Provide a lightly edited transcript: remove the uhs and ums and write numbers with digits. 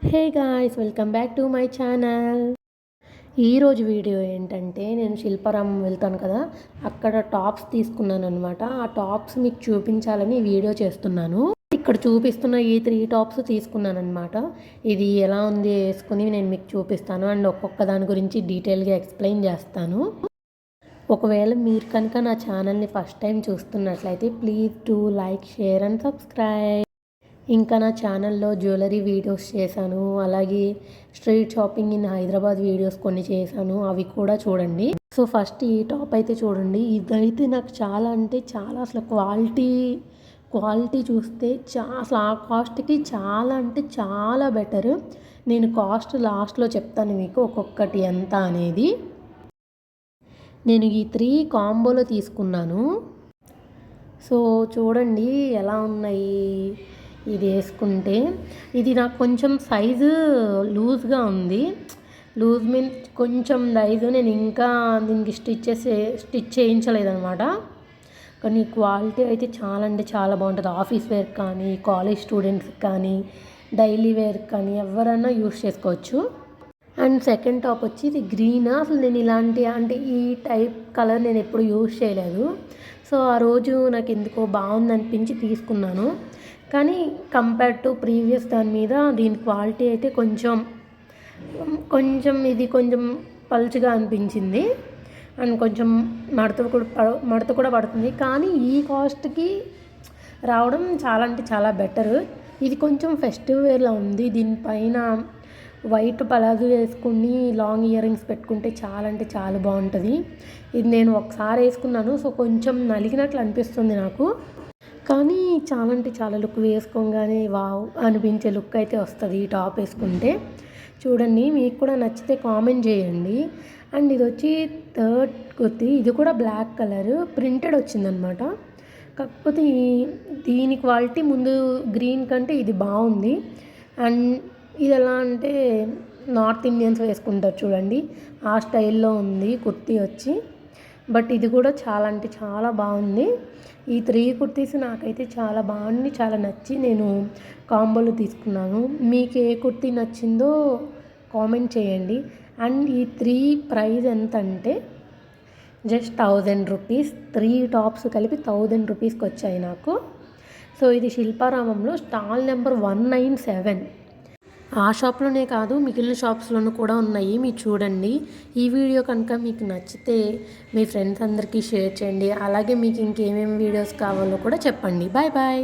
Hey guys, welcome back to my channel. ఈరోజు video ఏంటంటే నేను శిల్పారామం వెళ్తాను కదా, అక్కడ టాప్స్ తీసుకున్నాను అనమాట. ఆ టాప్స్ మీకు చూపించాలని వీడియో చేస్తున్నాను. ఇక్కడ చూపిస్తున్న ఈ 3 టాప్స్ తీసుకున్నాను అనమాట. ఇది ఎలా ఉంది వేసుకుని నేను మీకు చూపిస్తాను అండ్ ఒక్కొక్క దాని గురించి డీటెయిల్గా ఎక్స్ప్లెయిన్ చేస్తాను. ఒకవేళ మీరు కనుక నా ఛానల్ని ఫస్ట్ టైం చూస్తున్నట్లయితే please do like, share and subscribe. ఇంకా నా ఛానల్లో జ్యువెలరీ వీడియోస్ చేశాను, అలాగే street shopping in Hyderabad videos కొన్ని చేశాను, అవి కూడా చూడండి. సో ఫస్ట్ ఈ టాప్ అయితే చూడండి. ఇదైతే నాకు చాలా అంటే చాలా, అసలు క్వాలిటీ చూస్తే అసలు ఆ కాస్ట్కి చాలా అంటే చాలా బెటర్. నేను కాస్ట్ లాస్ట్లో చెప్తాను మీకు ఒక్కొక్కటి ఎంత అనేది. నేను ఈ 3 కాంబోలో తీసుకున్నాను. సో చూడండి ఎలా ఉన్నాయి. ఇది వేసుకుంటే ఇది నాకు కొంచెం సైజు లూజ్గా ఉంది. లూజ్ మీన్స్ కొంచెం సైజు నేను ఇంకా దీనికి స్టిచ్ చేయించలేదన్నమాట. కానీ క్వాలిటీ అయితే చాలా అంటే చాలా బాగుంటుంది. ఆఫీస్ వేర్ కానీ, కాలేజ్ స్టూడెంట్స్కి కానీ, డైలీ వేర్ కానీ ఎవరైనా యూస్ చేసుకోవచ్చు. అండ్ సెకండ్ టాప్ వచ్చి ఇది గ్రీన్. అసలు నేను ఇలాంటి అంటే ఈ టైప్ కలర్ నేను ఎప్పుడు యూస్ చేయలేదు. సో ఆ రోజు నాకు ఎందుకో బాగుంది అనిపించి తీసుకున్నాను. కానీ కంపేర్ టు ప్రీవియస్ దాని మీద దీని క్వాలిటీ అయితే ఇది కొంచెం పల్చగా అనిపించింది. అండ్ కొంచెం మడత కూడా పడుతుంది. కానీ ఈ కాస్ట్కి రావడం చాలా అంటే చాలా బెటర్. ఇది కొంచెం ఫెస్టివ్ వేర్లో ఉంది. దీనిపైన వైట్ పలాజో వేసుకుని లాంగ్ ఇయర్ రింగ్స్ పెట్టుకుంటే చాలా అంటే చాలా బాగుంటుంది. ఇది నేను ఒకసారి వేసుకున్నాను. సో కొంచెం నలిగినట్లు అనిపిస్తుంది నాకు, కానీ చాలా అంటే చాలా లుక్ వేసుకోగానే వావ్ అనిపించే లుక్ అయితే వస్తుంది ఈ టాప్ వేసుకుంటే. చూడండి, మీకు కూడా నచ్చితే కామెంట్ చేయండి. అండ్ ఇది వచ్చి థర్డ్ కుర్తి. ఇది కూడా బ్లాక్ కలర్ ప్రింటెడ్ వచ్చిందనమాట. కాకపోతే దీని క్వాలిటీ ముందు గ్రీన్ కంటే ఇది బాగుంది. అండ్ ఇది ఎలా అంటే నార్త్ ఇండియన్స్ వేసుకుంటారు చూడండి, ఆ స్టైల్లో ఉంది కుర్తీ వచ్చి. బట్ ఇది కూడా చాలా అంటే చాలా బాగుంది. ఈ 3 కుర్తీస్ నాకైతే చాలా బాగుంది, చాలా నచ్చి నేను కాంబోలో తీసుకున్నాను. మీకు ఏ కుర్తీ నచ్చిందో కామెంట్ చేయండి. అండ్ ఈ 3 ప్రైస్ ఎంత అంటే జస్ట్ 1000 రూపీస్. 3 టాప్స్ కలిపి 1000 రూపీస్కి వచ్చాయి నాకు. సో ఇది శిల్పారామంలో స్టాల్ నెంబర్ 197. ఆ షాప్లోనే కాదు మిగిలిన షాప్స్లోనూ కూడా ఉన్నాయి, మీరు చూడండి. ఈ వీడియో కనుక మీకు నచ్చితే మీ ఫ్రెండ్స్ అందరికీ షేర్ చేయండి. అలాగే మీకు ఇంకేమేమి వీడియోస్ కావాలో కూడా చెప్పండి. Bye bye.